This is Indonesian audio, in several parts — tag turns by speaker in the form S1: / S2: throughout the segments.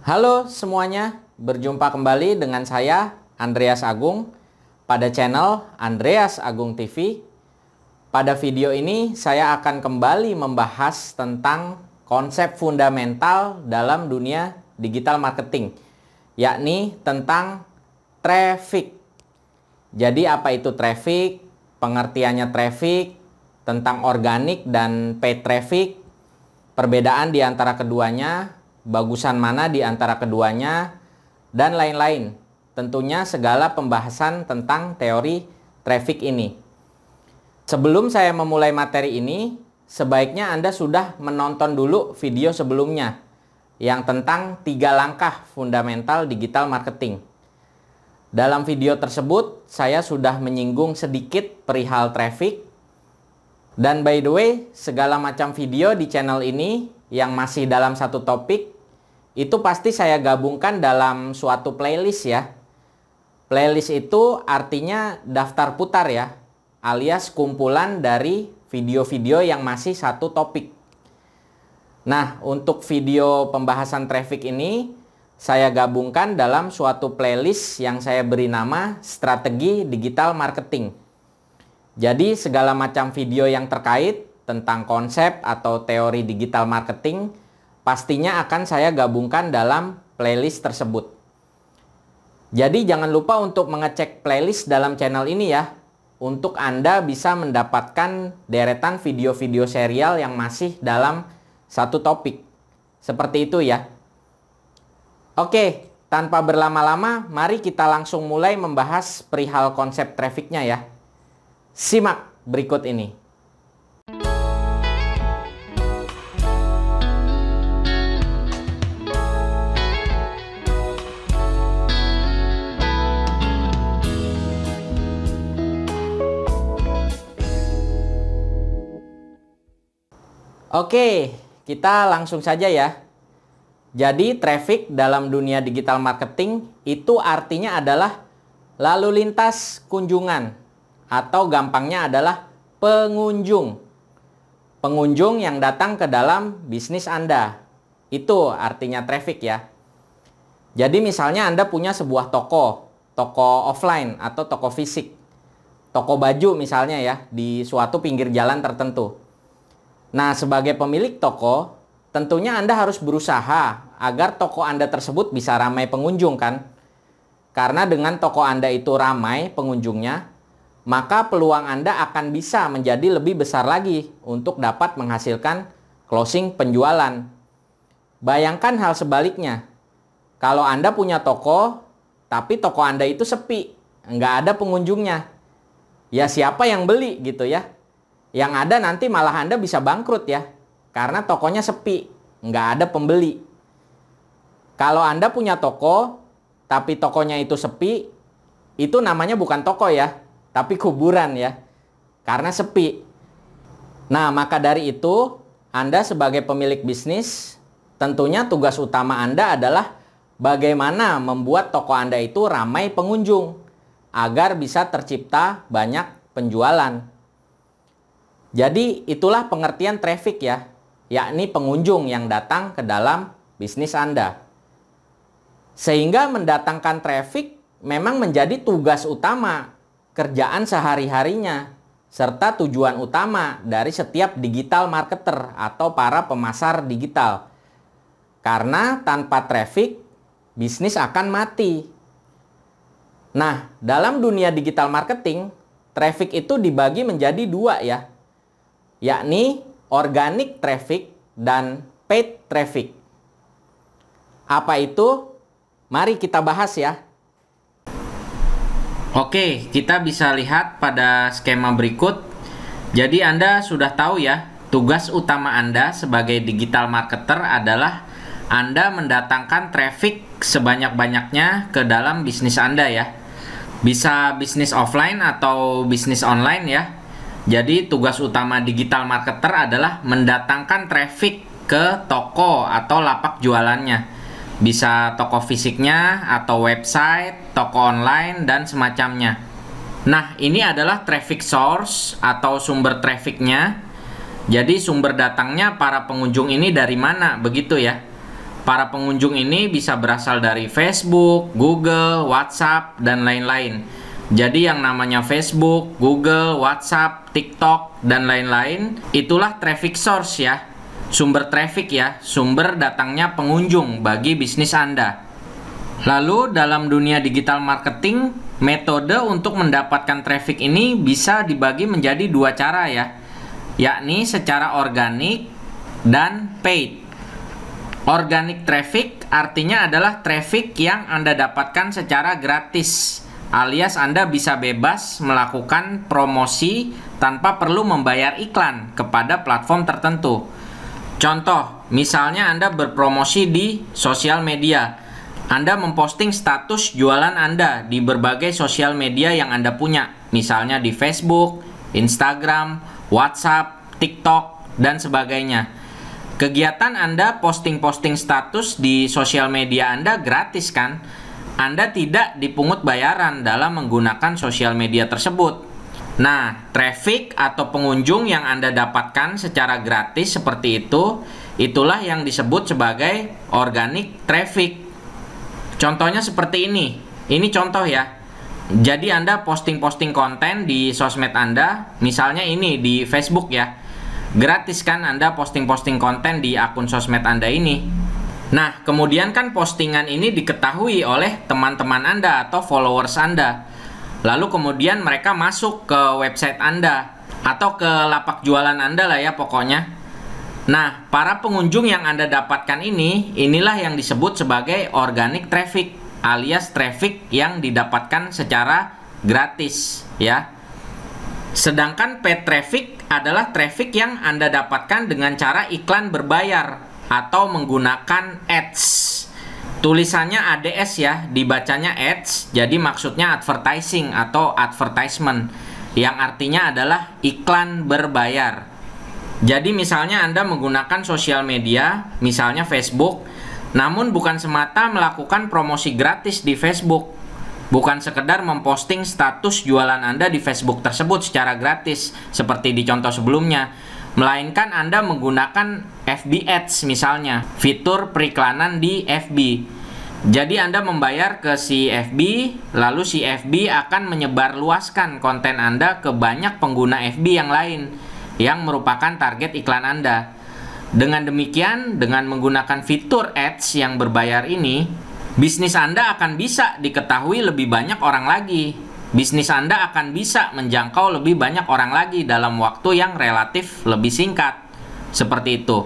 S1: Halo semuanya, berjumpa kembali dengan saya Andreas Agung pada channel Andreas Agung TV. Pada video ini saya akan kembali membahas tentang konsep fundamental dalam dunia digital marketing, yakni tentang traffic. Jadi apa itu traffic, pengertiannya traffic, tentang organik dan paid traffic, perbedaan di antara keduanya, bagusan mana di antara keduanya, dan lain-lain. Tentunya segala pembahasan tentang teori traffic ini. Sebelum saya memulai materi ini, sebaiknya Anda sudah menonton dulu video sebelumnya yang tentang 3 langkah fundamental digital marketing. Dalam video tersebut, saya sudah menyinggung sedikit perihal traffic. Dan by the way, segala macam video di channel ini yang masih dalam satu topik, itu pasti saya gabungkan dalam suatu playlist ya. Playlist itu artinya daftar putar ya, alias kumpulan dari video-video yang masih satu topik. Nah, untuk video pembahasan traffic ini, saya gabungkan dalam suatu playlist yang saya beri nama Strategi Digital Marketing. Jadi segala macam video yang terkait tentang konsep atau teori digital marketing pastinya akan saya gabungkan dalam playlist tersebut. Jadi jangan lupa untuk mengecek playlist dalam channel ini ya, untuk Anda bisa mendapatkan deretan video-video serial yang masih dalam satu topik. Seperti itu ya. Oke, tanpa berlama-lama, mari kita langsung mulai membahas perihal konsep trafficnya ya. Simak berikut ini. Oke, kita langsung saja ya. Jadi traffic dalam dunia digital marketing itu artinya adalah lalu lintas kunjungan atau gampangnya adalah pengunjung. Pengunjung yang datang ke dalam bisnis Anda. Itu artinya traffic ya. Jadi misalnya Anda punya sebuah toko offline atau toko fisik. Toko baju misalnya ya, di suatu pinggir jalan tertentu. Nah, sebagai pemilik toko, tentunya Anda harus berusaha agar toko Anda tersebut bisa ramai pengunjung kan? Karena dengan toko Anda itu ramai pengunjungnya, maka peluang Anda akan bisa menjadi lebih besar lagi untuk dapat menghasilkan closing penjualan. Bayangkan hal sebaliknya. Kalau Anda punya toko, tapi toko Anda itu sepi, nggak ada pengunjungnya. Ya siapa yang beli gitu ya? Yang ada nanti malah Anda bisa bangkrut ya, karena tokonya sepi, nggak ada pembeli. Kalau Anda punya toko, tapi tokonya itu sepi, itu namanya bukan toko ya, tapi kuburan ya, karena sepi. Nah, maka dari itu, Anda sebagai pemilik bisnis, tentunya tugas utama Anda adalah bagaimana membuat toko Anda itu ramai pengunjung, agar bisa tercipta banyak penjualan. Jadi itulah pengertian traffic ya, yakni pengunjung yang datang ke dalam bisnis Anda. Sehingga mendatangkan traffic memang menjadi tugas utama, kerjaan sehari-harinya, serta tujuan utama dari setiap digital marketer atau para pemasar digital. Karena tanpa traffic, bisnis akan mati. Nah, dalam dunia digital marketing, traffic itu dibagi menjadi 2 ya, yakni organic traffic dan paid traffic. Apa itu? Mari kita bahas ya. Oke, kita bisa lihat pada skema berikut. Jadi Anda sudah tahu ya, tugas utama Anda sebagai digital marketer adalah Anda mendatangkan traffic sebanyak-banyaknya ke dalam bisnis Anda ya. Bisa bisnis offline atau bisnis online ya. Jadi tugas utama digital marketer adalah mendatangkan traffic ke toko atau lapak jualannya. Bisa toko fisiknya atau website, toko online, dan semacamnya. Nah, ini adalah traffic source atau sumber trafficnya. Jadi sumber datangnya para pengunjung ini dari mana, begitu ya. Para pengunjung ini bisa berasal dari Facebook, Google, WhatsApp, dan lain-lain. Jadi yang namanya Facebook, Google, WhatsApp, TikTok, dan lain-lain, itulah traffic source ya. Sumber traffic ya, sumber datangnya pengunjung bagi bisnis Anda. Lalu dalam dunia digital marketing, metode untuk mendapatkan traffic ini bisa dibagi menjadi dua cara ya, yakni secara organik dan paid. Organic traffic artinya adalah traffic yang Anda dapatkan secara gratis, alias Anda bisa bebas melakukan promosi tanpa perlu membayar iklan kepada platform tertentu. Contoh, misalnya Anda berpromosi di sosial media. Anda memposting status jualan Anda di berbagai sosial media yang Anda punya, misalnya di Facebook, Instagram, WhatsApp, TikTok, dan sebagainya. Kegiatan Anda posting-posting status di sosial media Anda gratis kan? Anda tidak dipungut bayaran dalam menggunakan sosial media tersebut. Nah, traffic atau pengunjung yang Anda dapatkan secara gratis seperti itu, itulah yang disebut sebagai organic traffic. Contohnya seperti ini. Ini contoh ya. Jadi Anda posting-posting konten di sosmed Anda, misalnya ini di Facebook ya. Gratis kan Anda posting-posting konten di akun sosmed Anda ini. Nah, kemudian kan postingan ini diketahui oleh teman-teman Anda atau followers Anda. Lalu kemudian mereka masuk ke website Anda atau ke lapak jualan Anda lah ya pokoknya. Nah, para pengunjung yang Anda dapatkan inilah yang disebut sebagai organic traffic, alias traffic yang didapatkan secara gratis ya. Sedangkan paid traffic adalah traffic yang Anda dapatkan dengan cara iklan berbayar atau menggunakan ads. Tulisannya ADS ya, dibacanya ads, jadi maksudnya advertising atau advertisement, yang artinya adalah iklan berbayar. Jadi misalnya Anda menggunakan sosial media, misalnya Facebook, namun bukan semata melakukan promosi gratis di Facebook. Bukan sekedar memposting status jualan Anda di Facebook tersebut secara gratis, seperti di contoh sebelumnya. Melainkan Anda menggunakan FB Ads misalnya, fitur periklanan di FB. Jadi Anda membayar ke si FB, lalu si FB akan menyebarluaskan konten Anda ke banyak pengguna FB yang lain, yang merupakan target iklan Anda. Dengan demikian, dengan menggunakan fitur ads yang berbayar ini, bisnis Anda akan bisa diketahui lebih banyak orang lagi. Bisnis Anda akan bisa menjangkau lebih banyak orang lagi dalam waktu yang relatif lebih singkat. Seperti itu.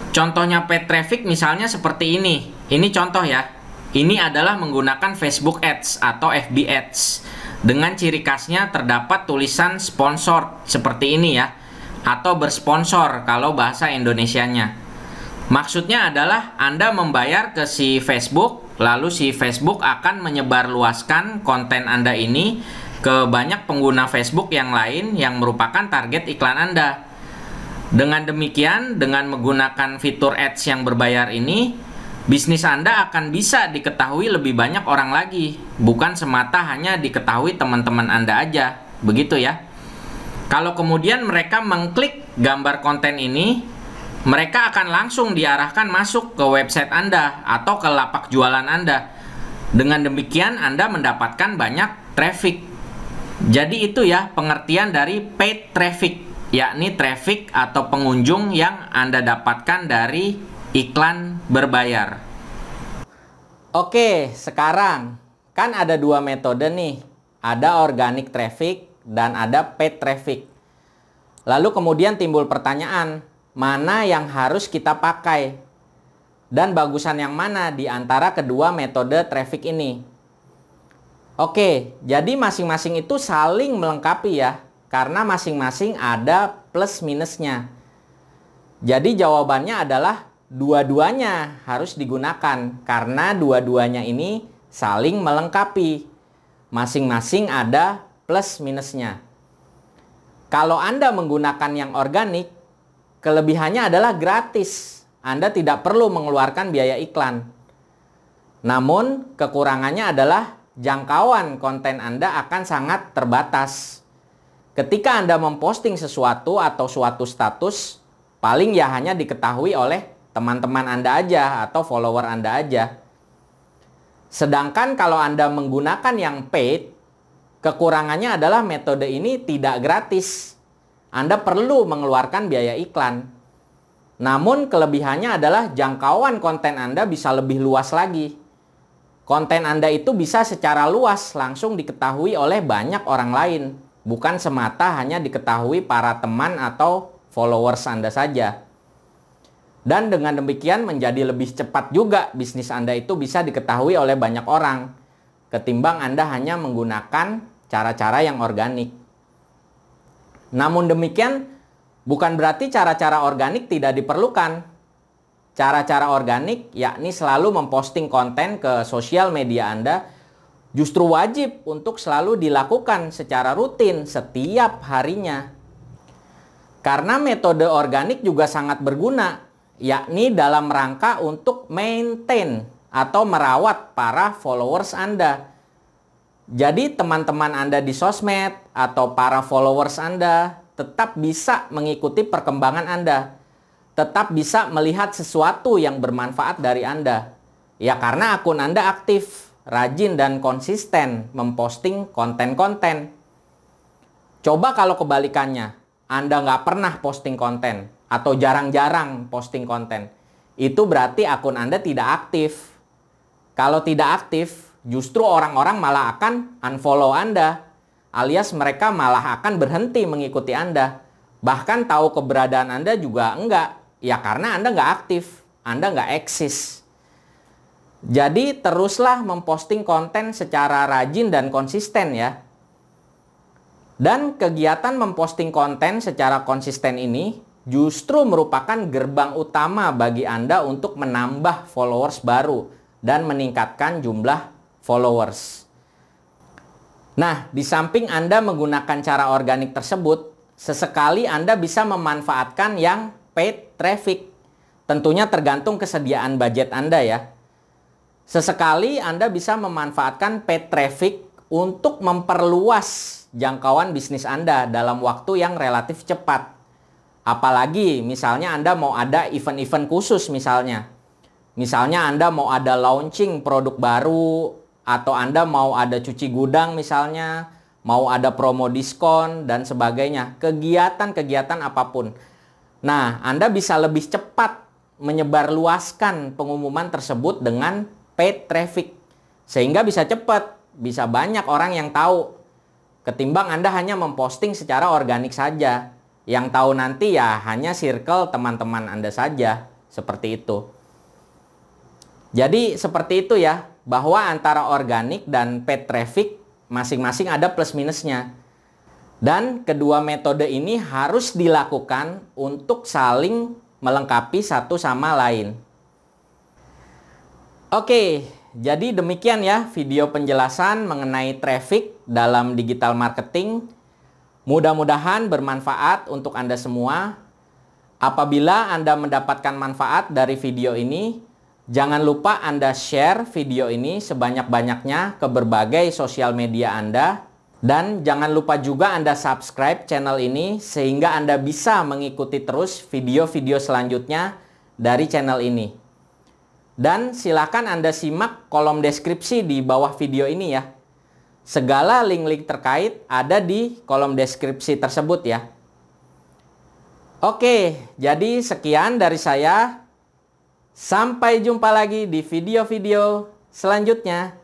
S1: Contohnya paid traffic misalnya seperti ini. Ini contoh ya. Ini adalah menggunakan Facebook Ads atau FB Ads. Dengan ciri khasnya terdapat tulisan sponsor seperti ini ya. Atau bersponsor kalau bahasa Indonesianya. Maksudnya adalah Anda membayar ke si Facebook, lalu si Facebook akan menyebarluaskan konten Anda ini ke banyak pengguna Facebook yang lain yang merupakan target iklan Anda. Dengan demikian, dengan menggunakan fitur ads yang berbayar ini, bisnis Anda akan bisa diketahui lebih banyak orang lagi, bukan semata hanya diketahui teman-teman Anda aja. Begitu ya. Kalau kemudian mereka mengklik gambar konten ini, mereka akan langsung diarahkan masuk ke website Anda atau ke lapak jualan Anda. Dengan demikian Anda mendapatkan banyak traffic. Jadi itu ya pengertian dari paid traffic, yakni traffic atau pengunjung yang Anda dapatkan dari iklan berbayar. Oke, sekarang kan ada dua metode nih. Ada organic traffic dan ada paid traffic. Lalu kemudian timbul pertanyaan, mana yang harus kita pakai? Dan bagusan yang mana di antara kedua metode traffic ini? Oke, jadi masing-masing itu saling melengkapi ya, karena masing-masing ada plus minusnya. Jadi jawabannya adalah dua-duanya harus digunakan, karena dua-duanya ini saling melengkapi. Masing-masing ada plus minusnya. Kalau Anda menggunakan yang organik, kelebihannya adalah gratis. Anda tidak perlu mengeluarkan biaya iklan. Namun, kekurangannya adalah jangkauan konten Anda akan sangat terbatas. Ketika Anda memposting sesuatu atau suatu status, paling ya hanya diketahui oleh teman-teman Anda aja atau follower Anda aja. Sedangkan kalau Anda menggunakan yang paid, kekurangannya adalah metode ini tidak gratis. Anda perlu mengeluarkan biaya iklan. Namun kelebihannya adalah jangkauan konten Anda bisa lebih luas lagi. Konten Anda itu bisa secara luas langsung diketahui oleh banyak orang lain. Bukan semata hanya diketahui para teman atau followers Anda saja. Dan dengan demikian menjadi lebih cepat juga bisnis Anda itu bisa diketahui oleh banyak orang. Ketimbang Anda hanya menggunakan cara-cara yang organik. Namun demikian bukan berarti cara-cara organik tidak diperlukan. Cara-cara organik yakni selalu memposting konten ke sosial media Anda justru wajib untuk selalu dilakukan secara rutin setiap harinya. Karena metode organik juga sangat berguna, yakni dalam rangka untuk maintain atau merawat para followers Anda. Jadi teman-teman Anda di sosmed atau para followers Anda tetap bisa mengikuti perkembangan Anda. Tetap bisa melihat sesuatu yang bermanfaat dari Anda. Ya karena akun Anda aktif, rajin dan konsisten memposting konten-konten. Coba kalau kebalikannya, Anda nggak pernah posting konten atau jarang-jarang posting konten. Itu berarti akun Anda tidak aktif. Kalau tidak aktif, justru orang-orang malah akan unfollow Anda. Alias mereka malah akan berhenti mengikuti Anda. Bahkan tahu keberadaan Anda juga enggak. Ya karena Anda nggak aktif. Anda nggak eksis. Jadi teruslah memposting konten secara rajin dan konsisten ya. Dan kegiatan memposting konten secara konsisten ini justru merupakan gerbang utama bagi Anda untuk menambah followers baru dan meningkatkan jumlah followers. Nah, di samping Anda menggunakan cara organik tersebut, sesekali Anda bisa memanfaatkan yang paid traffic. Tentunya tergantung kesediaan budget Anda ya. Sesekali Anda bisa memanfaatkan paid traffic untuk memperluas jangkauan bisnis Anda dalam waktu yang relatif cepat. Apalagi misalnya Anda mau ada event-event khusus misalnya. Misalnya Anda mau ada launching produk baru, atau Anda mau ada cuci gudang misalnya, mau ada promo diskon dan sebagainya. Kegiatan-kegiatan apapun. Nah, Anda bisa lebih cepat menyebarluaskan pengumuman tersebut dengan paid traffic. Sehingga bisa cepat, bisa banyak orang yang tahu. Ketimbang Anda hanya memposting secara organik saja. Yang tahu nanti ya hanya circle teman-teman Anda saja. Seperti itu. Jadi seperti itu ya. Bahwa antara organik dan paid traffic masing-masing ada plus minusnya. Dan kedua metode ini harus dilakukan untuk saling melengkapi satu sama lain. Oke, jadi demikian ya video penjelasan mengenai traffic dalam digital marketing. Mudah-mudahan bermanfaat untuk Anda semua. Apabila Anda mendapatkan manfaat dari video ini, jangan lupa Anda share video ini sebanyak-banyaknya ke berbagai sosial media Anda. Dan jangan lupa juga Anda subscribe channel ini sehingga Anda bisa mengikuti terus video-video selanjutnya dari channel ini. Dan silakan Anda simak kolom deskripsi di bawah video ini ya. Segala link-link terkait ada di kolom deskripsi tersebut ya. Oke, jadi sekian dari saya. Sampai jumpa lagi di video-video selanjutnya.